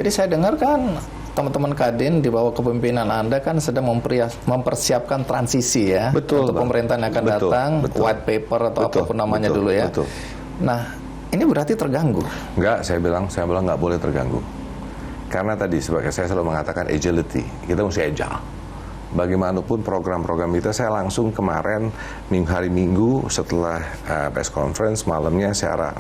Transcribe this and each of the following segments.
Jadi saya dengar kan teman-teman Kadin di bawah kepemimpinan Anda kan sedang mempersiapkan transisi ya. Betul, untuk pemerintahan yang akan datang, white paper atau apapun namanya dulu ya. Betul. Nah, ini berarti terganggu? Enggak, saya bilang nggak boleh terganggu. Karena tadi sebagai saya selalu mengatakan agility, kita mesti agile. Bagaimanapun program-program kita, saya langsung kemarin hari Minggu setelah press conference malamnya saya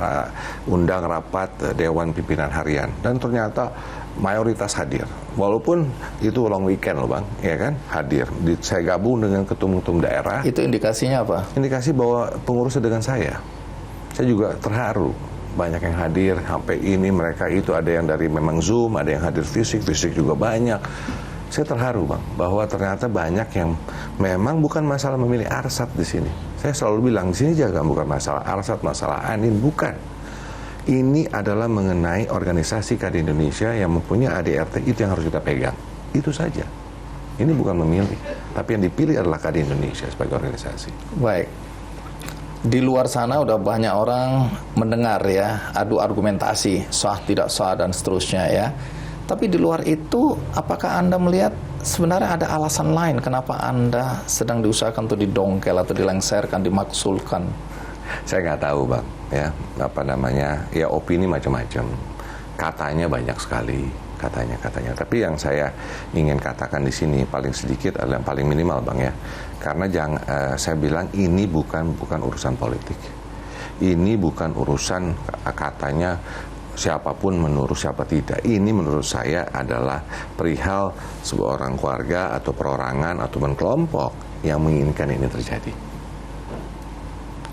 undang rapat Dewan Pimpinan Harian dan ternyata mayoritas hadir. Walaupun itu long weekend loh Bang, ya kan, hadir. Saya gabung dengan ketum-ketum daerah. Itu indikasinya apa? Indikasi bahwa pengurusnya dengan saya. Saya juga terharu. Banyak yang hadir, sampai ini mereka itu ada yang dari memang Zoom, ada yang hadir fisik juga banyak. Saya terharu Bang, bahwa ternyata banyak yang memang bukan masalah memilih Arsat di sini. Saya selalu bilang di sini jaga bukan masalah Arsat, masalah Anin, bukan. Ini adalah mengenai organisasi Kadin Indonesia yang mempunyai ADRT, itu yang harus kita pegang. Itu saja. Ini bukan memilih, tapi yang dipilih adalah Kadin Indonesia sebagai organisasi. Baik. Di luar sana udah banyak orang mendengar ya, adu argumentasi, sah tidak sah dan seterusnya ya. Tapi di luar itu, apakah Anda melihat sebenarnya ada alasan lain kenapa Anda sedang diusahakan untuk didongkel atau dilengserkan, dimaksulkan? Saya nggak tahu Bang, ya apa namanya, ya opini macam-macam, katanya banyak sekali, katanya. Tapi yang saya ingin katakan di sini paling sedikit adalah yang paling minimal Bang ya, karena saya bilang ini bukan urusan politik, ini bukan urusan katanya siapapun menurut siapa tidak. Ini menurut saya adalah perihal sebuah orang keluarga atau perorangan atau kelompok yang menginginkan ini terjadi.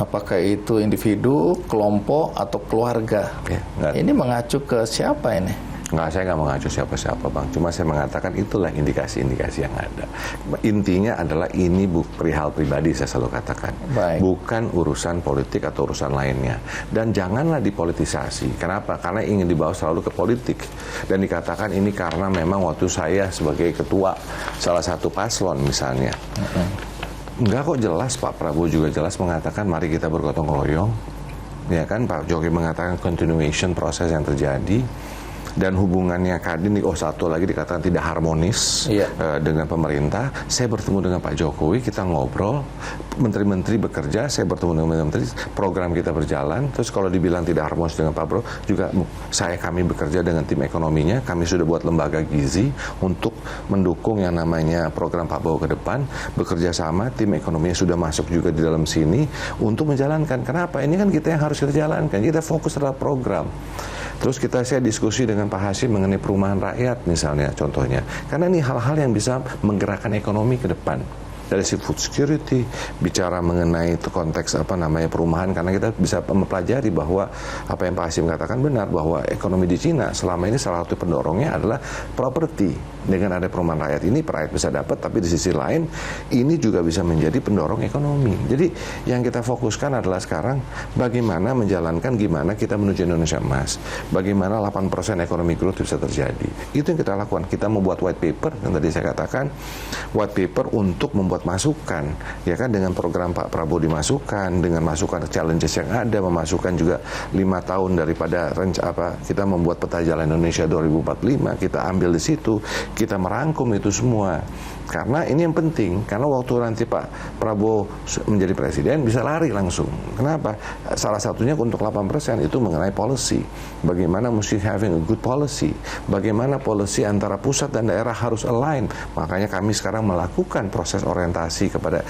Apakah itu individu, kelompok, atau keluarga? Ya, ini mengacu ke siapa ini? Nggak, saya nggak mengacu siapa-siapa Bang. Cuma saya mengatakan itulah indikasi-indikasi yang ada. Intinya adalah ini perihal pribadi, saya selalu katakan. Baik. Bukan urusan politik atau urusan lainnya. Dan janganlah dipolitisasi. Kenapa? Karena ingin dibawa selalu ke politik. Dan dikatakan ini karena memang waktu saya sebagai ketua salah satu paslon misalnya. Enggak kok, jelas Pak Prabowo juga jelas mengatakan mari kita bergotong royong. Ya kan, Pak Jokowi mengatakan continuation proses yang terjadi. Dan hubungannya Kadin, satu lagi dikatakan tidak harmonis dengan pemerintah. Saya bertemu dengan Pak Jokowi, kita ngobrol, menteri-menteri bekerja, saya bertemu dengan menteri, program kita berjalan. Terus kalau dibilang tidak harmonis dengan Pak Prabowo, juga kami bekerja dengan tim ekonominya, kami sudah buat lembaga gizi untuk mendukung yang namanya program Pak Prabowo ke depan, bekerja sama, tim ekonominya sudah masuk juga di dalam sini untuk menjalankan. Kenapa? Ini kan kita yang harus kita jalankan, kita fokus terhadap program. Terus saya diskusi dengan Pak Hasyim mengenai perumahan rakyat misalnya contohnya. Karena ini hal-hal yang bisa menggerakkan ekonomi ke depan. Dari si food security, bicara mengenai konteks perumahan, karena kita bisa mempelajari bahwa apa yang Pak Hasyim katakan benar, bahwa ekonomi di Cina selama ini salah satu pendorongnya adalah properti. Dengan ada perumahan rakyat ini, rakyat bisa dapat, tapi di sisi lain ini juga bisa menjadi pendorong ekonomi. Jadi yang kita fokuskan adalah sekarang bagaimana menjalankan, gimana kita menuju Indonesia emas, bagaimana 8% ekonomi growth bisa terjadi. Itu yang kita lakukan. Kita membuat white paper, yang tadi saya katakan, white paper untuk membuat masukan, ya kan, dengan program Pak Prabowo dimasukkan, dengan masukan challenges yang ada, memasukkan juga 5 tahun daripada kita membuat peta jalan Indonesia 2045, kita ambil di situ, kita merangkum itu semua. Karena ini yang penting, karena waktu nanti Pak Prabowo menjadi presiden bisa lari langsung. Kenapa? Salah satunya untuk 8% itu mengenai policy. Bagaimana mesti having a good policy. Bagaimana policy antara pusat dan daerah harus align. Makanya kami sekarang melakukan proses orientasi kepada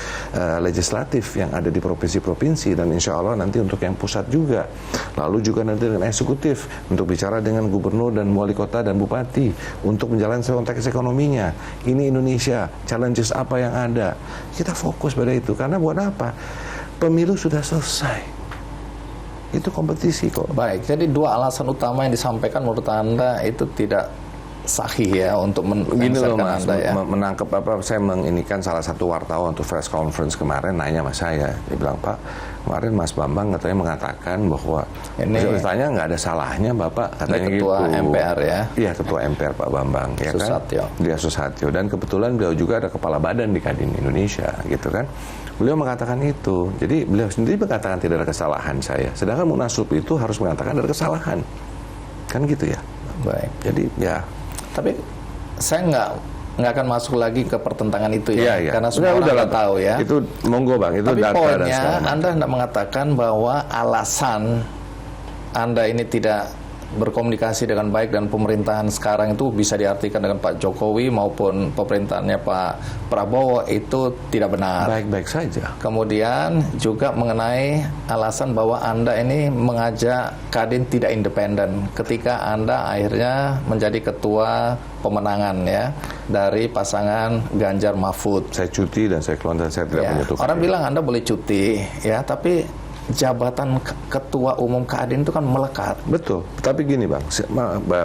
legislatif yang ada di provinsi-provinsi, dan insya Allah nanti untuk yang pusat juga. Lalu juga nanti dengan eksekutif untuk bicara dengan gubernur dan wali kota dan bupati untuk menjalankan konteks ekonominya. Ini Indonesia, challenges apa yang ada, kita fokus pada itu. Karena buat apa? Pemilu sudah selesai, itu kompetisi kok. Baik, jadi dua alasan utama yang disampaikan menurut Anda itu tidak sahih ya untuk Mas, Anda ya. Menangkap saya menginikan salah satu wartawan untuk press conference kemarin nanya sama saya, dia bilang, Pak, kemarin Mas Bambang katanya mengatakan bahwa ini ditanya nggak ada salahnya Bapak, katanya ketua gitu. MPR ya. Iya, ketua MPR Pak Bambang, ya Susatyo. Kan? Dia Susatyo, dan kebetulan beliau juga ada kepala badan di Kadin Indonesia, gitu kan. Beliau mengatakan itu. Jadi beliau sendiri mengatakan tidak ada kesalahan saya. Sedangkan Munaslup itu harus mengatakan ada kesalahan. Kan gitu ya. Baik. Jadi ya. Tapi saya nggak akan masuk lagi ke pertentangan itu ya, Iya. karena semua orang udah tahu ya. Itu monggo Bang, itu Tapi data dan poinnya segala macam. Anda hendak mengatakan bahwa alasan Anda ini tidak berkomunikasi dengan baik dan pemerintahan sekarang itu bisa diartikan dengan Pak Jokowi maupun pemerintahannya Pak Prabowo itu tidak benar. Baik-baik saja. Kemudian juga mengenai alasan bahwa Anda ini mengajak Kadin tidak independen ketika Anda akhirnya menjadi ketua pemenangan ya dari pasangan Ganjar Mahfud. Saya cuti dan saya keluar dan saya tidak Ya, menyatukan. orang bilang Anda boleh cuti ya, tapi jabatan ketua umum Kadin itu kan melekat. Betul, tapi gini Bang,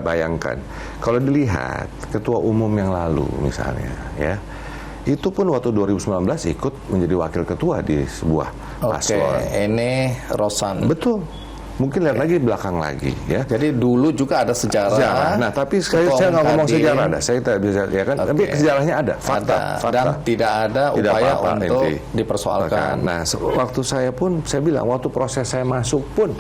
bayangkan kalau dilihat ketua umum yang lalu misalnya, ya, itu pun waktu 2019 ikut menjadi wakil ketua di sebuah paslon. Ini Rosan. Betul, mungkin lihat lagi belakang lagi, ya. Jadi dulu juga ada sejarah. Nah, tapi sekali saya nggak ngomong sejarah, ada, saya tidak bisa, ya kan. Tapi sejarahnya ada, fakta. Dan tidak ada Tidak upaya apa-apa, untuk inti. dipersoalkan. Nah, waktu saya pun, saya bilang, waktu proses saya masuk pun,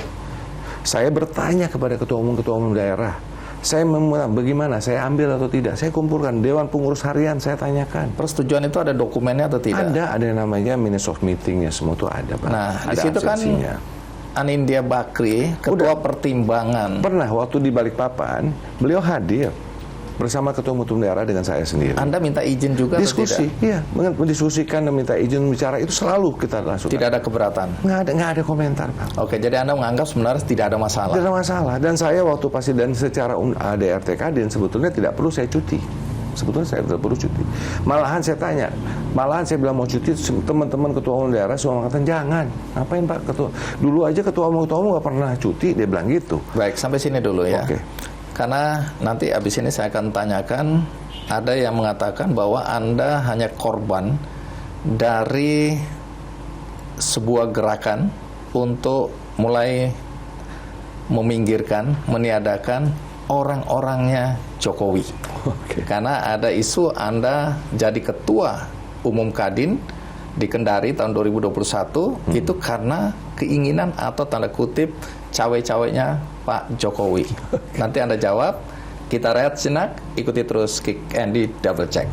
saya bertanya kepada ketua umum daerah, saya bagaimana, saya ambil atau tidak, saya kumpulkan Dewan Pengurus Harian, saya tanyakan. Persetujuan itu ada dokumennya atau tidak? Ada yang namanya minutes of meetingnya, semua itu ada, Pak. Nah, ada di situ kan absensinya. Anindya Bakri, ketua pertimbangan. Pernah waktu di Balikpapan, beliau hadir bersama ketua umum daerah dengan saya sendiri. Anda minta izin juga Diskusi, atau tidak? iya, mendiskusikan dan minta izin bicara itu selalu kita langsung. Tidak ada keberatan. Nggak ada komentar, Pak. Oke, jadi Anda menganggap sebenarnya tidak ada masalah. Tidak ada masalah. Dan saya waktu presiden secara ADRT Kadin sebetulnya tidak perlu saya cuti. Sebetulnya saya tidak perlu cuti. Malahan saya tanya, malahan saya bilang mau cuti, teman-teman ketua umum daerah semua mengatakan jangan. Ngapain Pak ketua? Dulu aja ketua umum nggak pernah cuti, dia bilang gitu. Baik, sampai sini dulu ya. Oke. Karena nanti abis ini saya akan tanyakan, ada yang mengatakan bahwa Anda hanya korban dari sebuah gerakan untuk mulai meminggirkan, meniadakan orang-orangnya Jokowi. Karena ada isu Anda jadi ketua umum Kadin di Kendari tahun 2021 itu karena keinginan atau tanda kutip cawe-cawenya Pak Jokowi. Nanti Anda jawab, kita rehat sejenak, ikuti terus Kick and di Double Check.